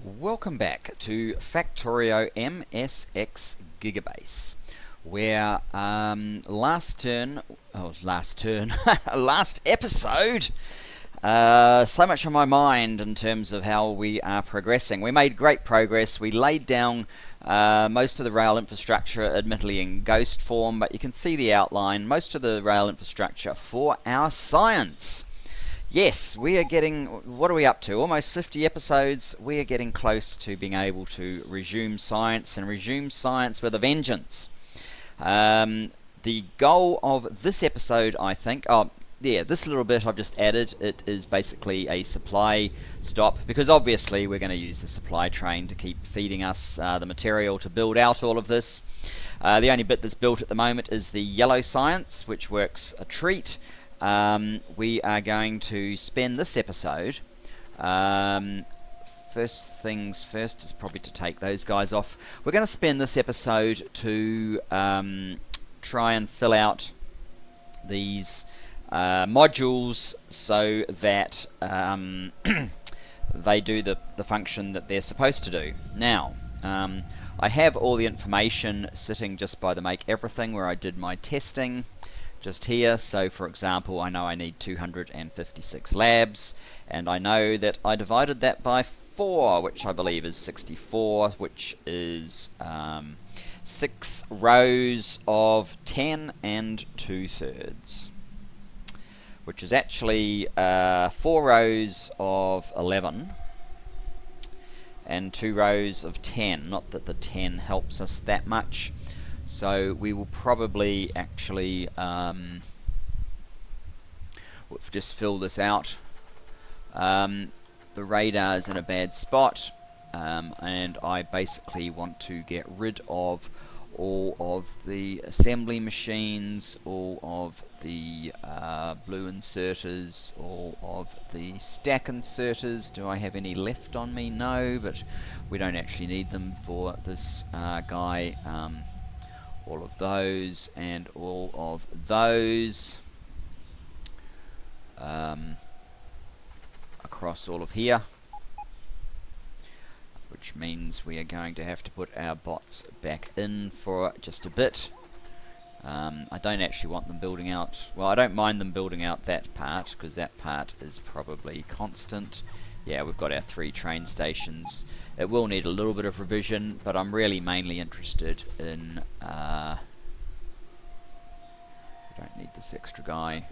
Welcome back to Factorio MSX Gigabase, where last episode, so much on my mind in terms of how we are progressing. We made great progress. We laid down most of the rail infrastructure, admittedly in ghost form, but you can see the outline, most of the rail infrastructure for our science. Yes, we are getting, what are we up to? Almost 50 episodes. We are getting close to being able to resume science, and resume science with a vengeance. The goal of this episode, I think, this little bit I've just added, it is basically a supply stop, because obviously we're going to use the supply train to keep feeding us the material to build out all of this. The only bit that's built at the moment is the yellow science, which works a treat. We are going to spend this episode, first things first is probably to take those guys off. We're going to spend this episode to try and fill out these modules so that they do the function that they're supposed to do. Now, I have all the information sitting just by the Make Everything where I did my testing. Just here, so for example, I know I need 256 labs, and I know that I divided that by 4, which I believe is 64, which is 6 rows of 10 and 2/3, which is actually 4 rows of 11 and 2 rows of 10. Not that the 10 helps us that much. So we will probably actually just fill this out. The radar is in a bad spot, and I basically want to get rid of all of the assembly machines, all of the blue inserters, all of the stack inserters. Do I have any left on me? No, but we don't actually need them for this guy. All of those and all of those across all of here, which means we are going to have to put our bots back in for just a bit. I don't actually want them building out, well, I don't mind them building out that part, because that part is probably constant. Yeah, we've got our 3 train stations. It will need a little bit of revision, but I'm really mainly interested in... we don't need this extra guy.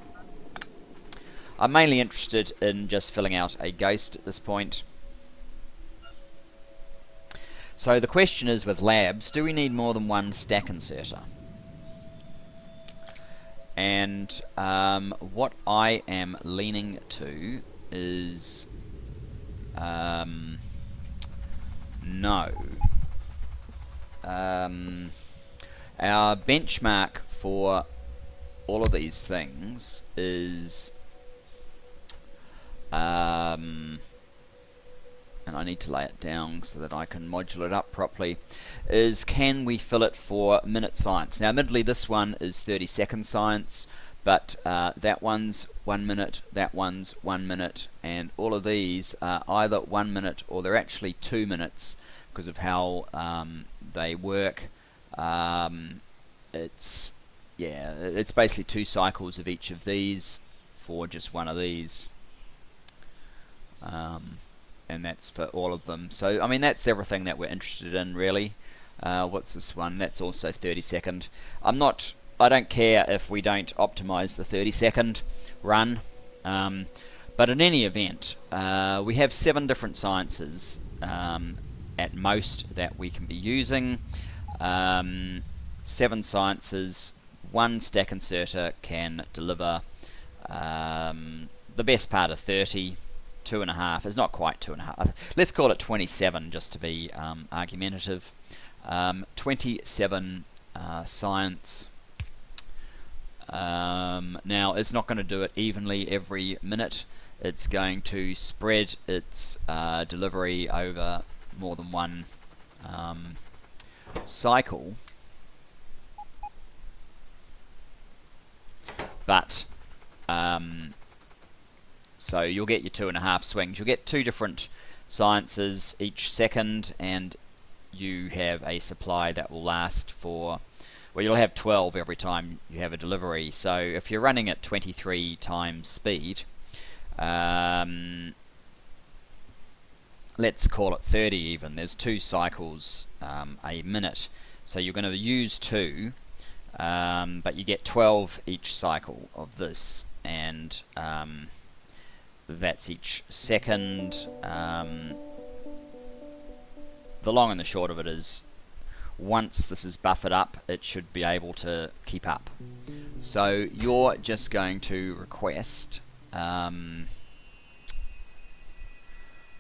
I'm mainly interested in just filling out a ghost at this point. So the question is, with labs, do we need more than 1 stack inserter? And what I am leaning to is... no. Our benchmark for all of these things is and I need to lay it down so that I can module it up properly, is can we fill it for minute science? Now admittedly this one is 30-second science, but that one's 1 minute, that one's 1 minute, and all of these are either 1 minute or they're actually 2 minutes because of how they work. It's basically 2 cycles of each of these for just one of these, and that's for all of them. So I mean, that's everything that we're interested in really. What's this one? That's also 30-second. I don't care if we don't optimize the 30-second run, but in any event, we have 7 different sciences at most that we can be using. 7 sciences, 1 stack inserter can deliver the best part of 30, 2.5. It's not quite 2.5. Let's call it 27 just to be argumentative. 27 science. Now it's not going to do it evenly every minute. It's going to spread its delivery over more than 1 cycle, but so you'll get your 2.5 swings. You'll get 2 different sciences each second, and you have a supply that will last for, well, you'll have 12 every time you have a delivery. So if you're running at 23 times speed, let's call it 30 even, there's 2 cycles a minute, so you're going to use 2, but you get 12 each cycle of this, and that's each second. The long and the short of it is, once this is buffered up, it should be able to keep up. So you're just going to request,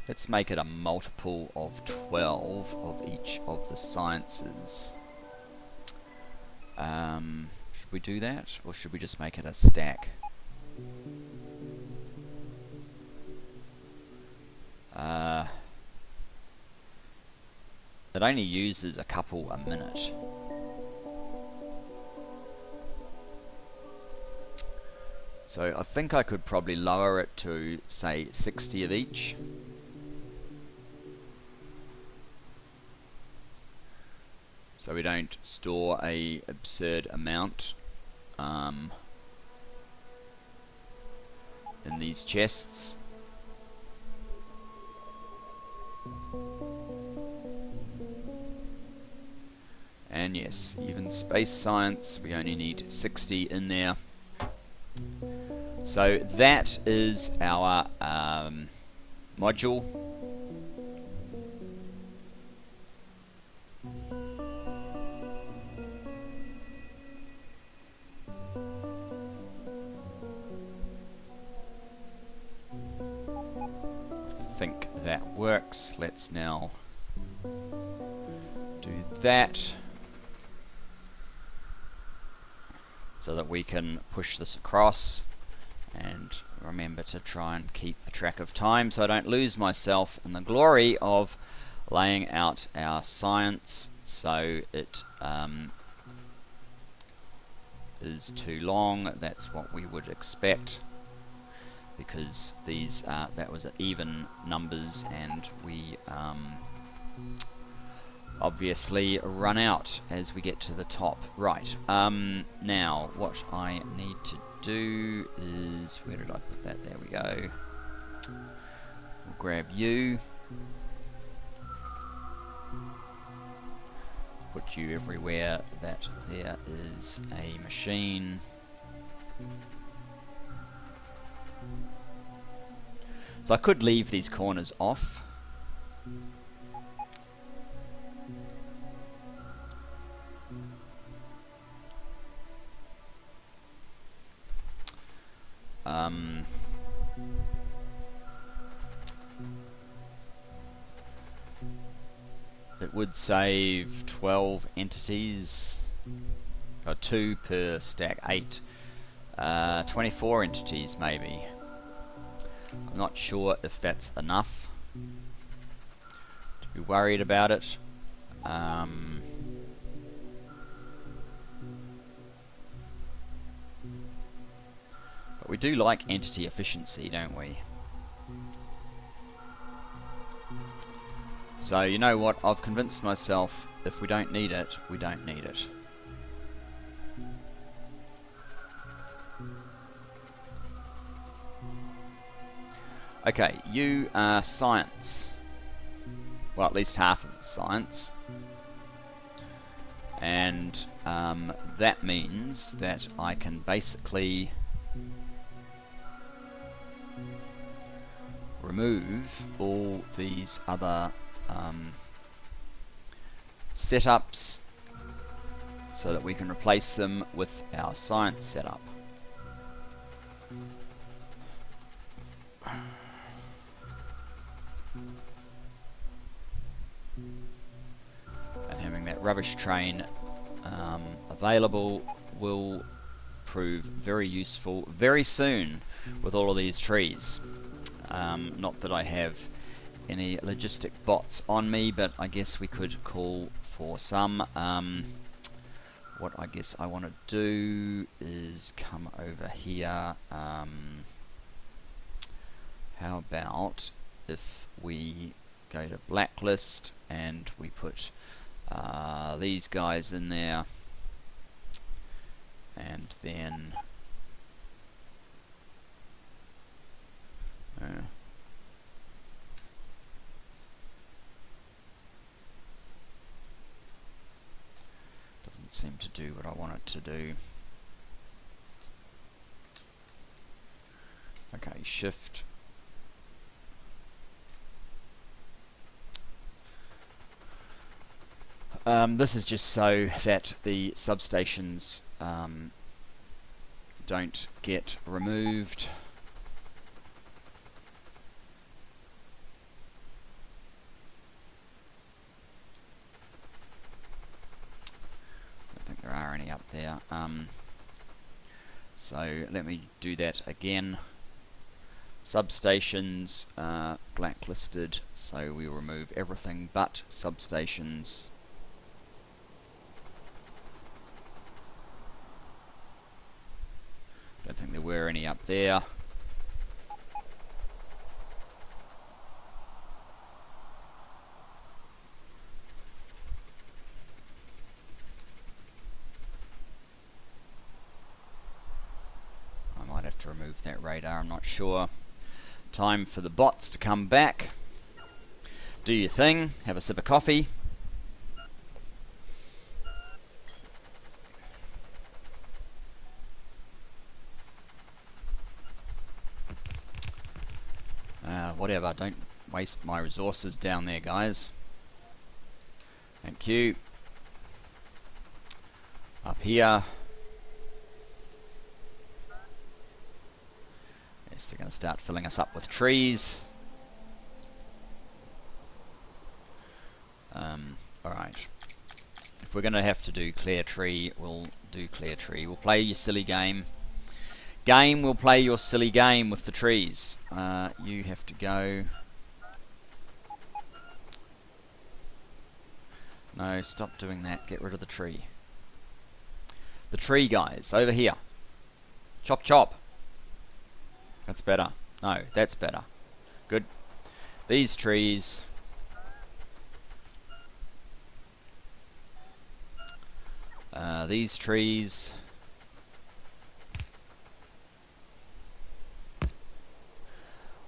let's make it a multiple of 12 of each of the sciences. Should we do that, or should we just make it a stack? It only uses a couple a minute. So I think I could probably lower it to, say, 60 of each. So we don't store a absurd amount in these chests. And yes, even space science, we only need 60 in there. So that is our module. I think that works. Let's now do that, so that we can push this across, and remember to try and keep a track of time so I don't lose myself in the glory of laying out our science, so it is too long. That's what we would expect, because these that was even numbers, and we obviously run out as we get to the top. Right, now what I need to do is, where did I put that? There we go. We'll grab you, put you everywhere that there is a machine. So I could leave these corners off. It would save 12 entities, or 2 per stack, 8, 24 entities maybe. I'm not sure if that's enough to be worried about it. But we do like entity efficiency, don't we? So you know what, I've convinced myself if we don't need it, we don't need it. Okay, you are science. Well, at least half of science. And that means that I can basically remove all these other setups, so that we can replace them with our science setup. And having that rubbish train available will prove very useful very soon with all of these trees. Not that I have any logistic bots on me, but I guess we could call for some. What I guess I want to do is come over here. How about if we go to blacklist and we put these guys in there, and then doesn't seem to do what I want it to do. Okay, shift. This is just so that the substations don't get removed. I don't think there are any up there. So let me do that again. Substations blacklisted, so we remove everything but substations. Don't think there were any up there. I might have to remove that radar, I'm not sure. Time for the bots to come back. Do your thing, have a sip of coffee. Whatever, don't waste my resources down there, guys. Thank you. Up here. Yes, they're going to start filling us up with trees. Alright. If we're going to have to do clear tree, we'll do clear tree. We'll play your silly game. We'll play your silly game with the trees. You have to go. No, stop doing that. Get rid of the tree. The tree, guys, over here. Chop, chop. That's better. No, that's better. Good. These trees. These trees.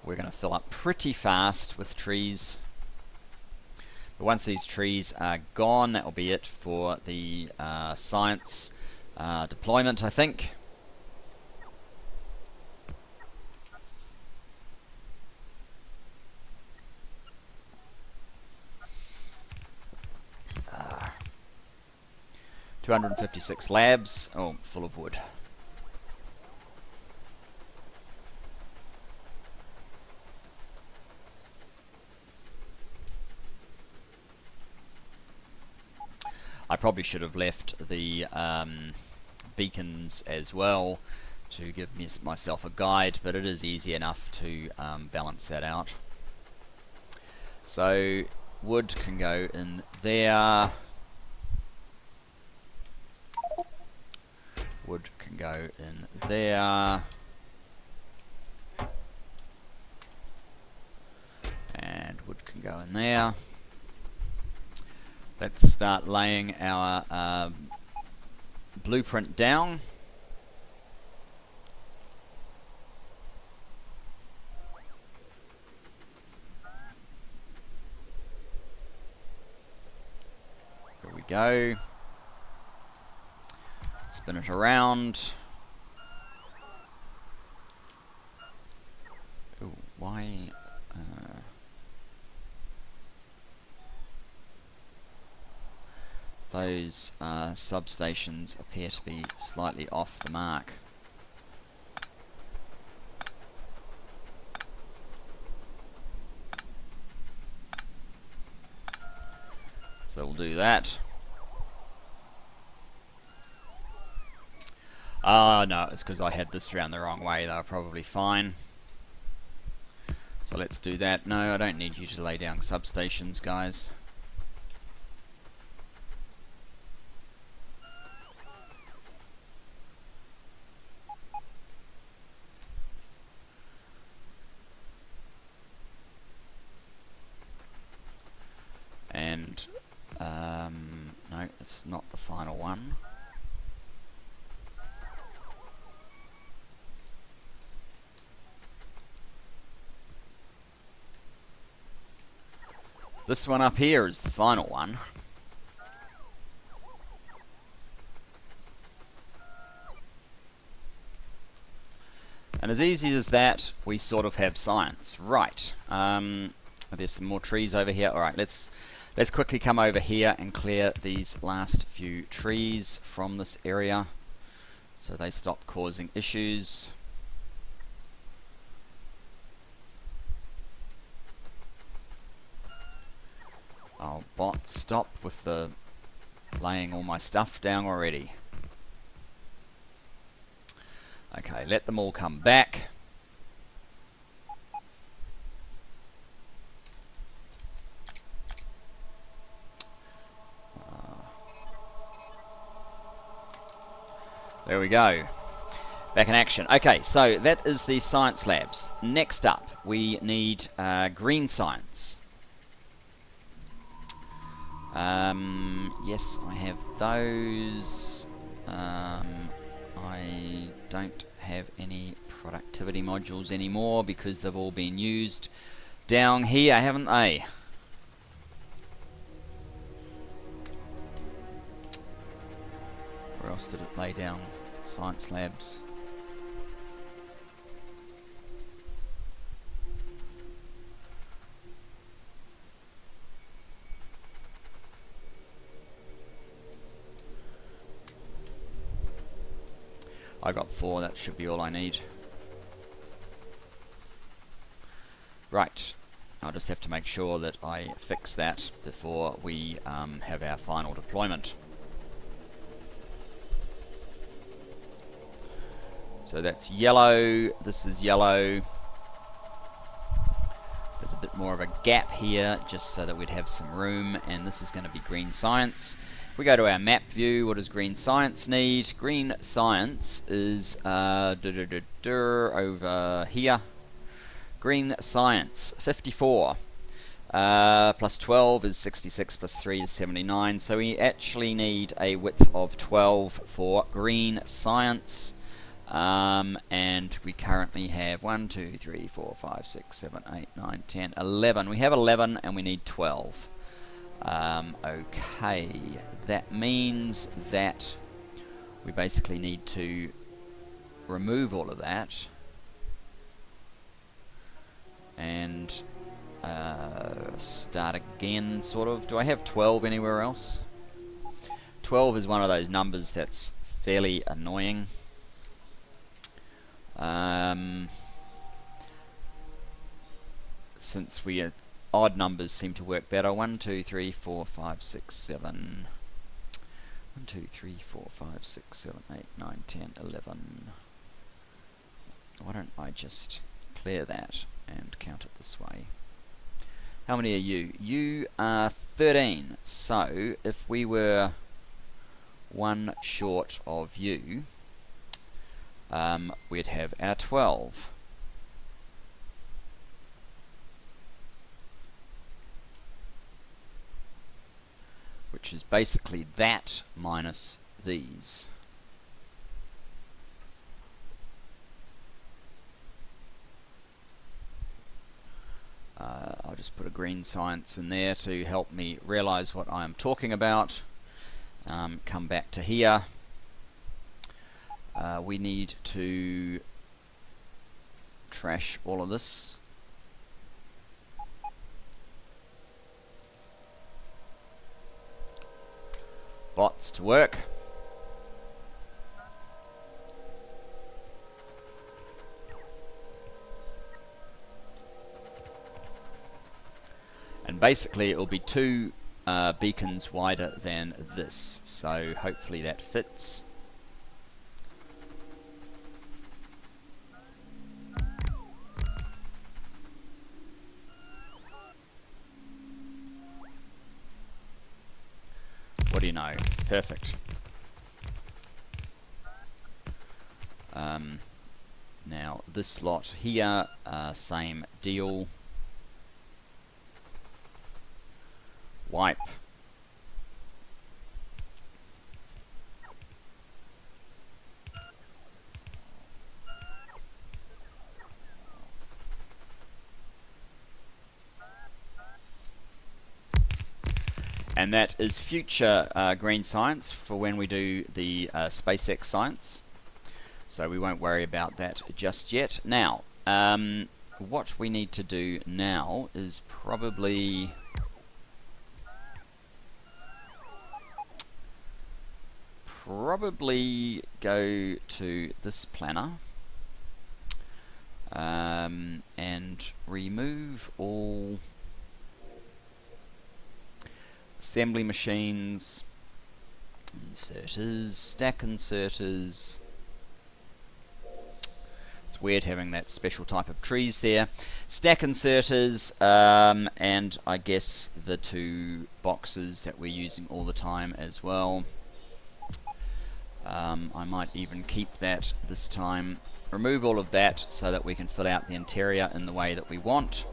We're going to fill up pretty fast with trees. But once these trees are gone, that will be it for the science deployment, I think. Uh, 256 labs. Oh, full of wood. I probably should have left the beacons as well to give myself a guide, but it is easy enough to balance that out. So wood can go in there. Wood can go in there. And wood can go in there. Let's start laying our blueprint down. There we go. Spin it around. Ooh, why? Those substations appear to be slightly off the mark. So we'll do that. No, it's because I had this around the wrong way. They were probably fine. So let's do that. No, I don't need you to lay down substations, guys. and no, it's not the final one. This one up here is the final one. And as easy as that, we sort of have science. Right. There's some more trees over here. Alright, let's quickly come over here and clear these last few trees from this area so they stop causing issues. Oh, bot, stop with the laying all my stuff down already. Okay, let them all come back. There we go. Back in action. Okay, so that is the science labs. Next up, we need green science. Yes, I have those. I don't have any productivity modules anymore because they've all been used down here, haven't they? Where else did it lay down? Science labs. I got 4, that should be all I need. Right, I'll just have to make sure that I fix that before we have our final deployment. So that's yellow, this is yellow. There's a bit more of a gap here just so that we'd have some room, and this is going to be green science. We go to our map view. What does green science need? Green science is over here. Green science 54 plus 12 is 66 plus 3 is 79. So we actually need a width of 12 for green science. And we currently have 1, 2, 3, 4, 5, 6, 7, 8, 9, 10, 11. We have 11 and we need 12. Okay, that means that we basically need to remove all of that and start again, sort of. Do I have 12 anywhere else? 12 is one of those numbers that's fairly annoying. Since odd numbers seem to work better. 1, 2, 3, 4, 5, 6, 7. 1, 2, 3, 4, 5, 6, 7, 8, 9, 10, 11. Why don't I just clear that and count it this way? How many are you? You are 13. So if we were 1 short of you, we'd have our 12. Which is basically that minus these. I'll just put a green science in there to help me realize what I'm talking about. Come back to here. We need to trash all of this. Bots to work. And basically it will be 2 beacons wider than this, so hopefully that fits. What do you know? Perfect. Now this lot here, same deal. Wipe And that is future green science for when we do the SpaceX science. So we won't worry about that just yet. Now, what we need to do now is probably go to this planner and remove all assembly machines, inserters, stack inserters. It's weird having that special type of trees there. Stack inserters, and I guess the two boxes that we're using all the time as well. I might even keep that this time. Remove all of that so that we can fill out the interior in the way that we want.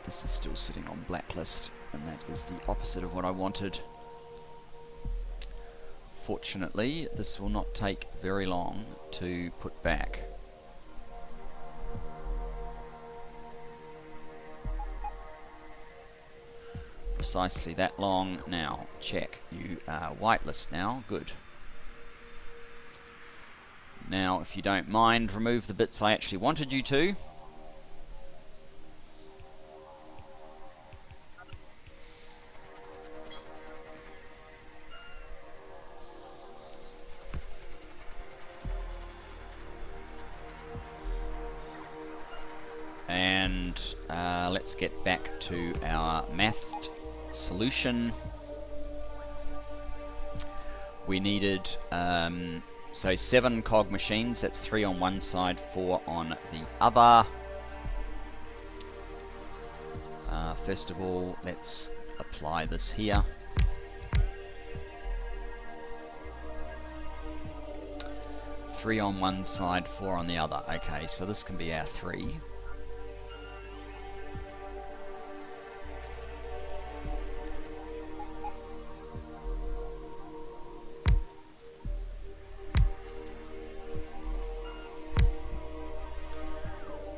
This is still sitting on blacklist, and that is the opposite of what I wanted. Fortunately, this will not take very long to put back. Precisely that long. Now, check. You are whitelist now. Good. Now, if you don't mind, remove the bits I actually wanted you to. And let's get back to our math solution. We needed so 7 cog machines. That's 3 on one side, 4 on the other. First of all, let's apply this here. Three on one side, 4 on the other. Okay, so this can be our 3.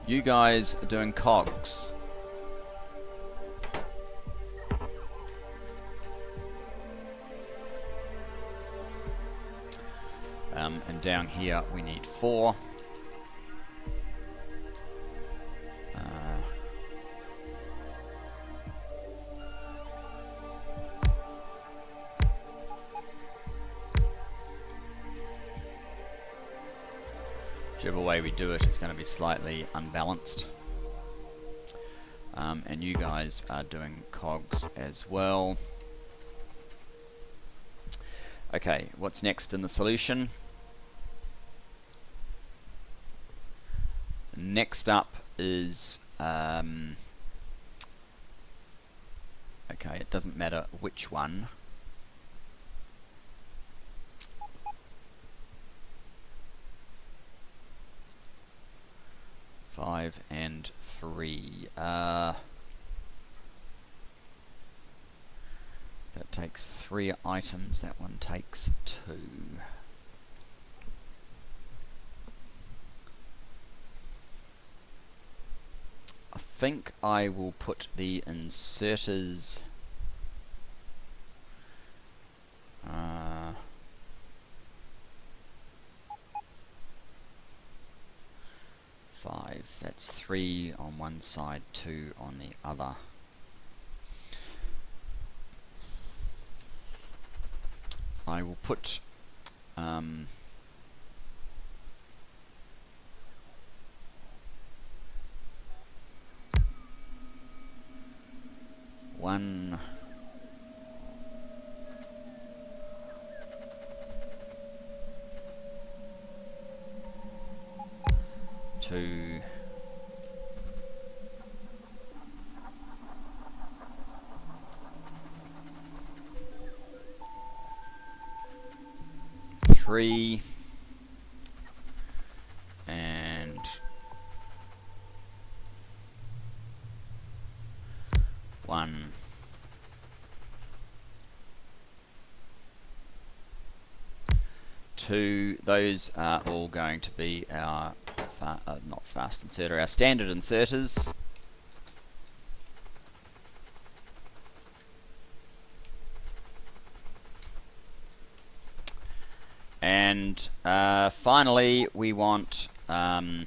You guys are doing cogs. And down here we need 4. Whichever way we do it, it's going to be slightly unbalanced. And you guys are doing cogs as well. Okay, what's next in the solution? Next up is okay, it doesn't matter which one. Five and 3. That takes 3 items. That one takes 2. I think I will put the inserters. That's 3 on one side, 2 on the other. I will put one, 2, 3, and 1, 2. 2, those are all going to be our not fast inserter, our standard inserters. And finally we want I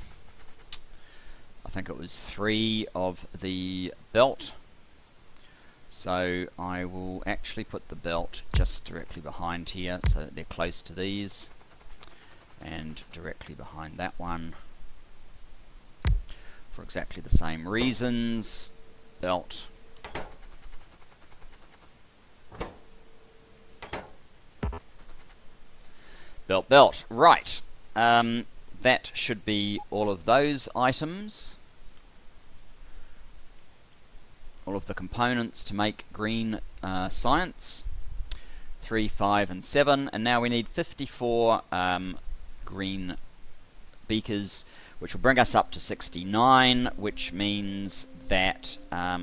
think it was 3 of the belt. So I will actually put the belt just directly behind here so that they're close to these, and directly behind that one for exactly the same reasons. Belt. Belt, belt. Right. That should be all of those items. All of the components to make green science. 3, 5 and 7, and now we need 54 green beakers, which will bring us up to 69, which means that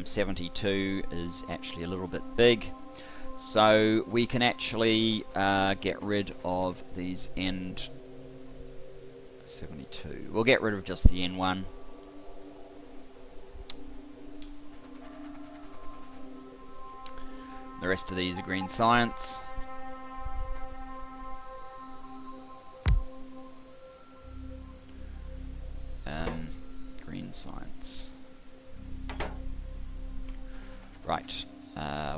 72 is actually a little bit big. So we can actually get rid of these end 72. We'll get rid of just the N1. The rest of these are green science. Green science. Right.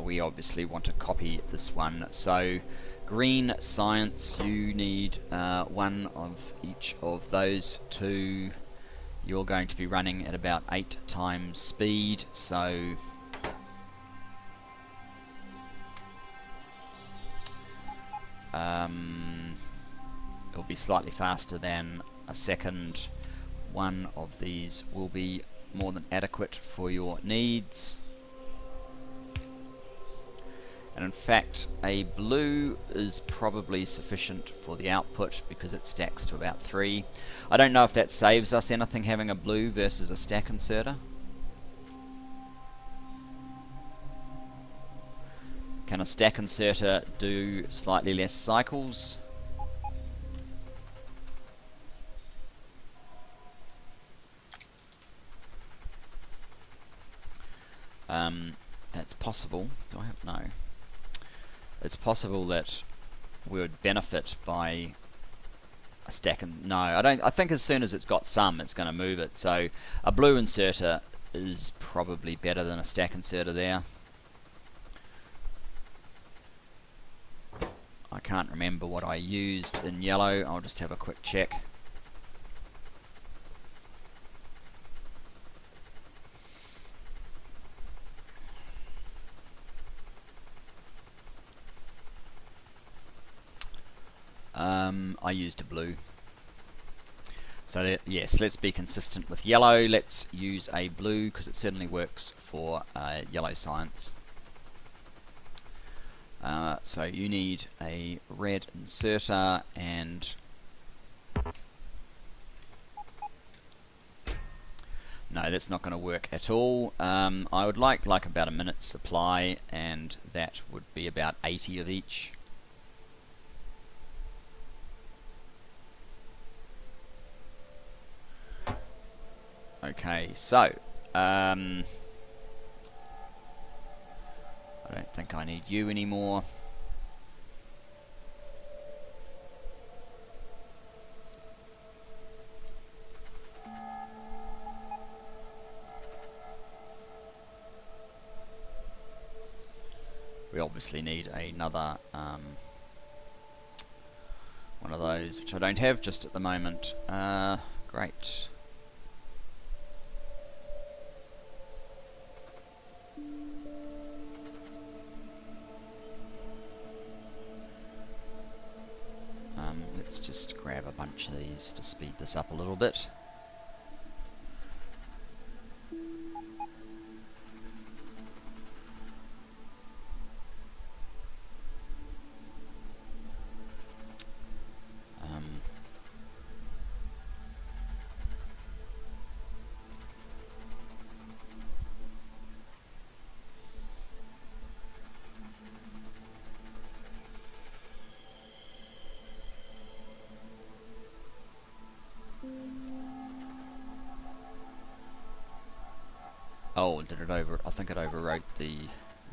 We obviously want to copy this one. So green science, you need 1 of each of those 2. You're going to be running at about 8 times speed, so it'll be slightly faster than a second. 1 of these will be more than adequate for your needs. And in fact, a blue is probably sufficient for the output because it stacks to about 3. I don't know if that saves us anything having a blue versus a stack inserter. Can a stack inserter do slightly less cycles? That's possible. Do I have no? It's possible that we would benefit by a stack and no, I don't. I think as soon as it's got some, it's going to move it. So a blue inserter is probably better than a stack inserter there. I can't remember what I used in yellow. I'll just have a quick check. I used a blue. So yes, let's be consistent with yellow. Let's use a blue because it certainly works for yellow science. So you need a red inserter and no, that's not going to work at all. I would like about a minute's supply, and that would be about 80 of each. Okay, so I don't think I need you anymore. We obviously need another one of those, which I don't have just at the moment. Great. Let's just grab a bunch of these to speed this up a little bit. Oh, did it over? I think it overwrote the.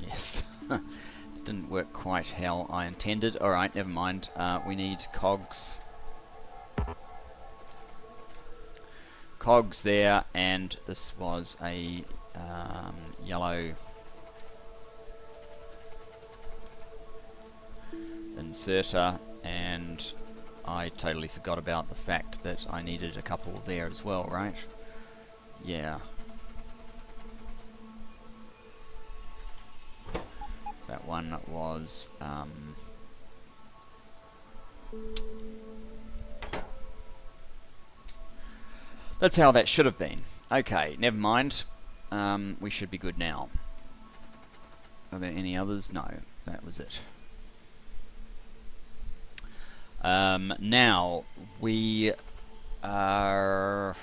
Yes. It didn't work quite how I intended. Alright, never mind. We need cogs. Cogs there, and this was a yellow inserter, and I totally forgot about the fact that I needed a couple there as well, right? Yeah. That one was that's how that should have been. Okay, never mind. We should be good now. Are there any others? No, that was it. Now we are.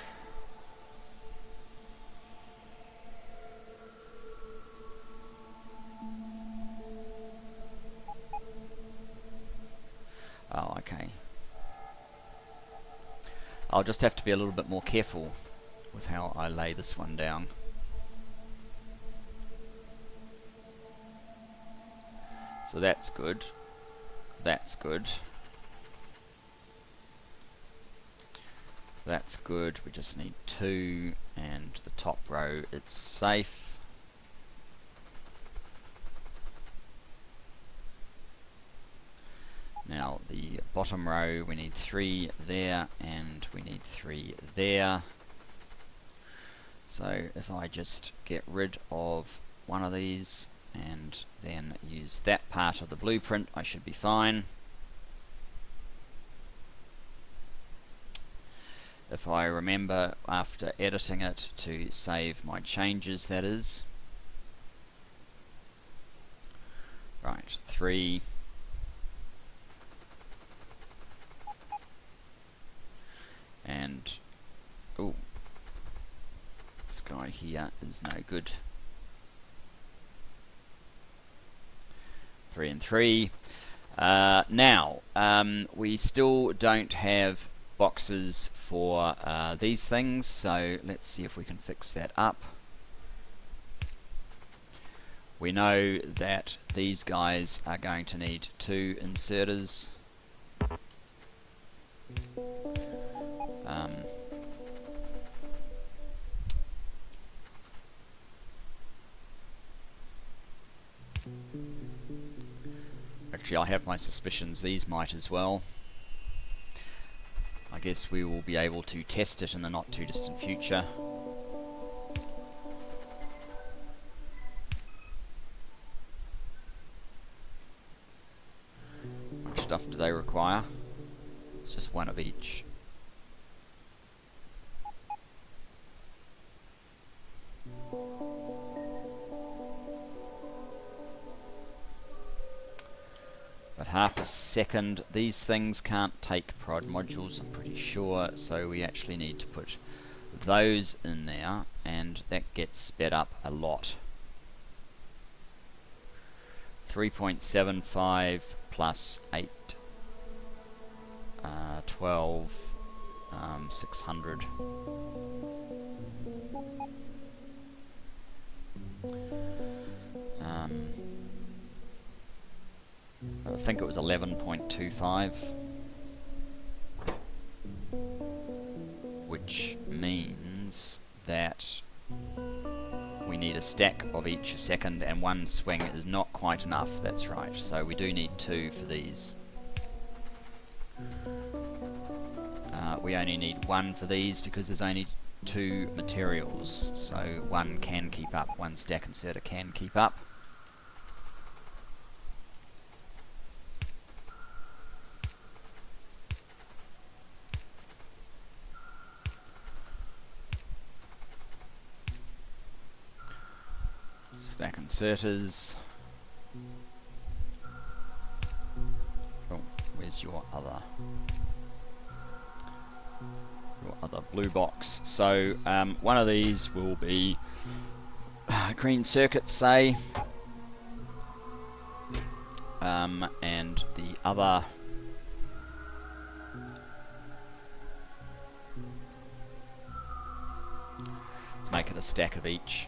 Oh, okay. I'll just have to be a little bit more careful with how I lay this one down. So that's good. That's good. That's good. We just need 2, and the top row, it's safe. Now the bottom row, we need 3 there, and we need 3 there. So if I just get rid of one of these and then use that part of the blueprint, I should be fine. If I remember after editing it to save my changes, that is. Right, 3. And, oh, this guy here is no good. 3 and 3. Now, we still don't have boxes for these things, so let's see if we can fix that up. We know that these guys are going to need 2 inserters. Actually, I have my suspicions these might as well. I guess we will be able to test it in the not too distant future. How much stuff do they require? It's just 1 of each. But half a second. These things can't take prod modules, I'm pretty sure, so we actually need to put those in there, and that gets sped up a lot. 3.75 plus 8, 12, 600. I think it was 11.25, which means that we need a stack of each a second, and 1 swing is not quite enough. That's right, so we do need 2 for these. We only need 1 for these because there's only 2 materials, so 1 can keep up, 1 stack inserter can keep up. Stack inserters. Oh, where's your other blue box? So one of these will be green circuit, say, and the other let's make it a stack of each.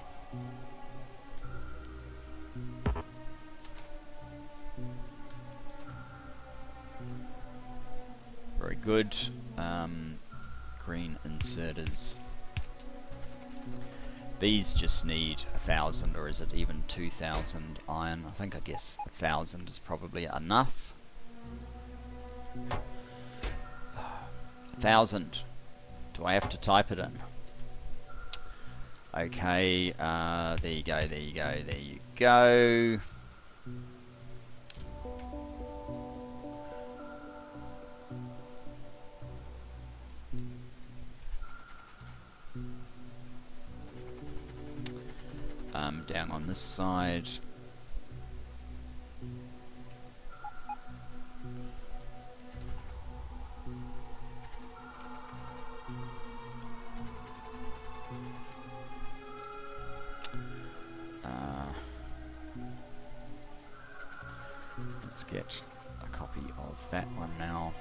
good. Green inserters. These just need 1,000, or is it even 2,000 iron? I guess 1,000 is probably enough. 1,000. Do I have to type it in? Okay, there you go, there you go, there you go. Down on this side. Let's get a copy of that one now.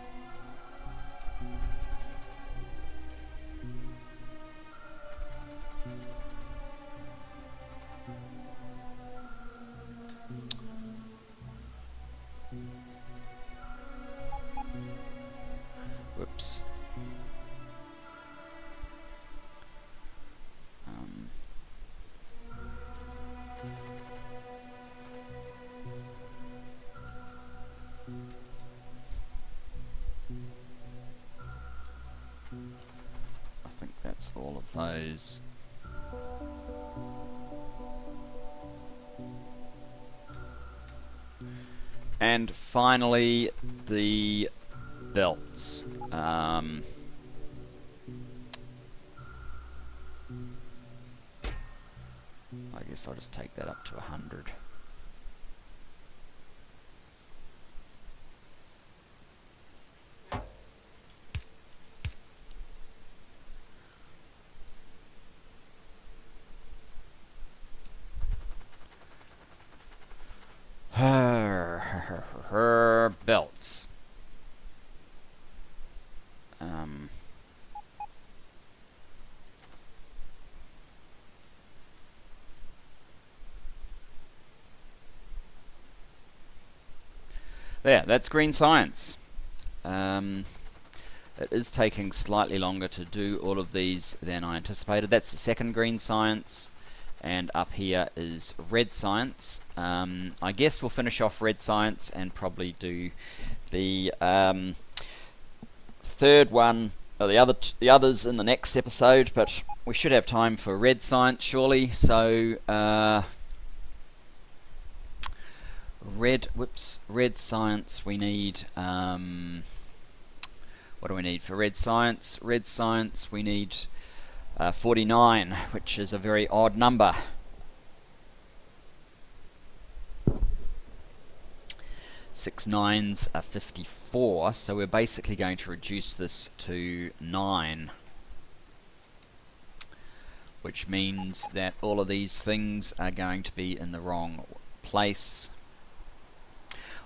Whoops. I think that's all of those. And finally, the belts. I guess I'll just take that up to 100. Her belts. There, that's green science. It is taking slightly longer to do all of these than I anticipated. That's the second green science. And up here is red science. I guess we'll finish off red science and probably do the third one, or the others in the next episode. But we should have time for red science, surely. So red science. We need what do we need for red science? Red science. We need 49, which is a very odd number. Six nines are 54, so we're basically going to reduce this to 9, which means that all of these things are going to be in the wrong place.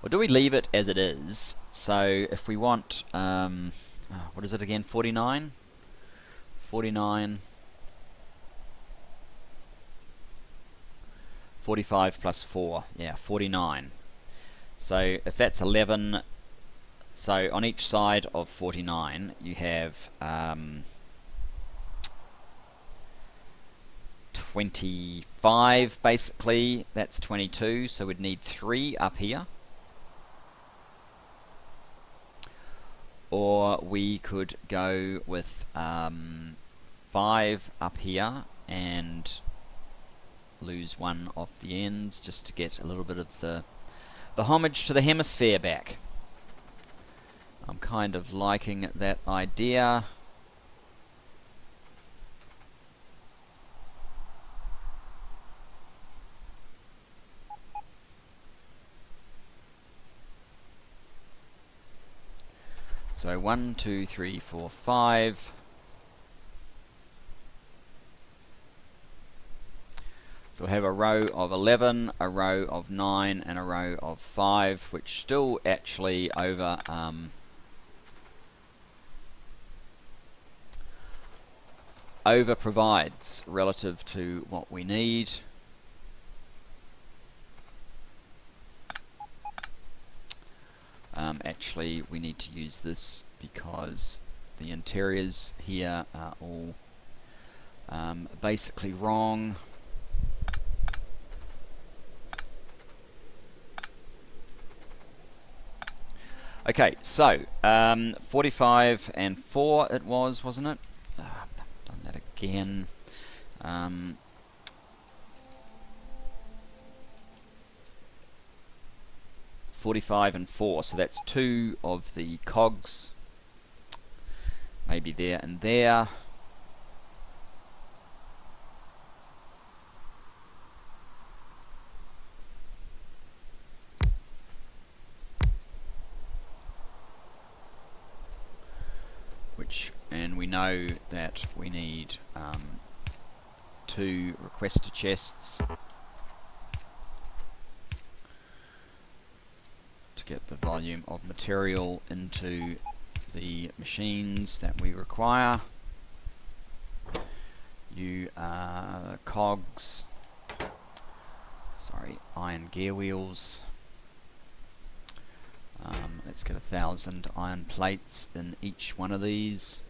Or do we leave it as it is? So if we want, what is it again, 49? 49, 45 plus 4, yeah, 49. So if that's 11, so on each side of 49 you have 25 basically, that's 22, so we'd need 3 up here. Or we could go with 5 up here and lose 1 off the ends just to get a little bit of the homage to the hemisphere back. I'm kind of liking that idea. So 1, 2, 3, 4, 5. So we'll have a row of 11, a row of 9, and a row of 5, which still actually over provides relative to what we need. Actually, we need to use this because the interiors here are all basically wrong. Okay, so 45 and 4 it was, wasn't it? Done that again. 45 and 4, so that's 2 of the cogs, maybe there and there. And we know that we need 2 requester chests to get the volume of material into the machines that we require. Cogs, sorry, iron gear wheels. Let's get 1,000 iron plates in each one of these.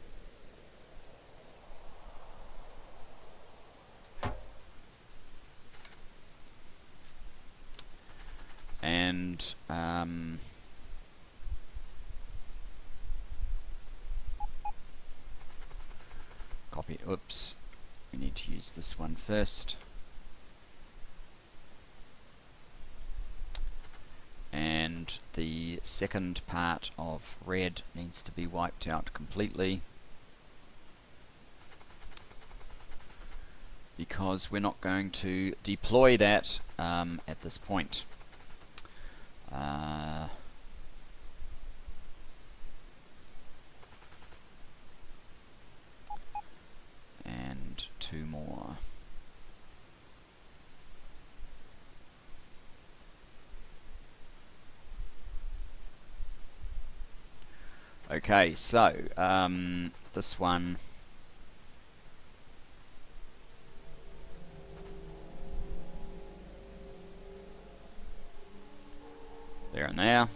And copy, oops, we need to use this one first. And the second part of red needs to be wiped out completely, because we're not going to deploy that at this point. And 2 more. Okay, so this one there and there,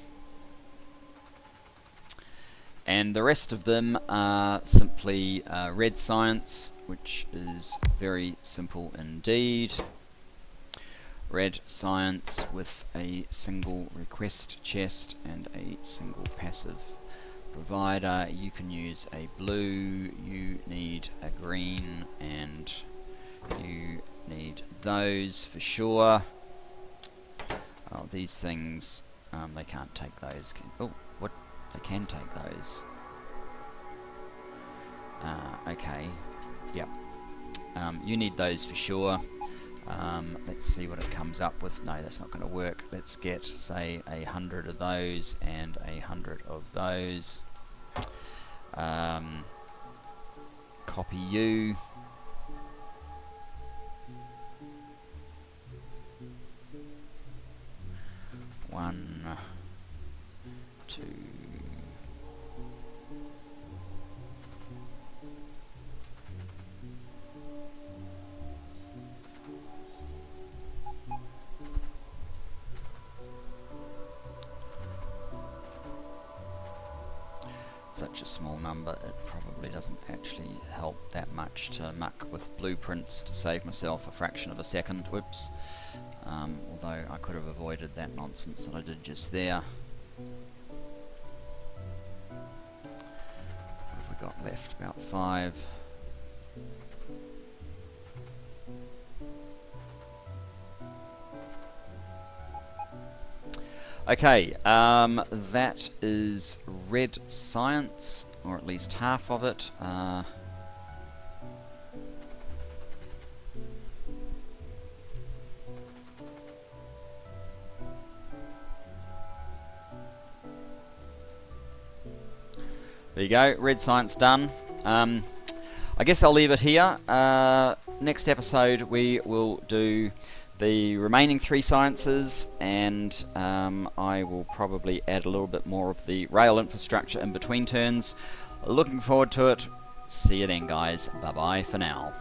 and the rest of them are simply red science, which is very simple indeed. Red science with a single request chest and a single passive provider. You can use a blue, you need a green, and you need those for sure. Oh, these things, they can't take those. Oh, what? They can take those. Okay, yep. You need those for sure. Let's see what it comes up with. No, that's not going to work. Let's get, say, 100 of those and 100 of those. Copy you. One, 2. Such a small number, it probably doesn't actually help that much to muck with blueprints to save myself a fraction of a second. Whoops. Although I could have avoided that nonsense that I did just there. What have we got left? About 5. Okay, that is red science, or at least half of it. There you go, red science done. I guess I'll leave it here. Next episode we will do the remaining 3 sciences, and I will probably add a little bit more of the rail infrastructure in between turns. Looking forward to it. See you then, guys. Bye bye for now.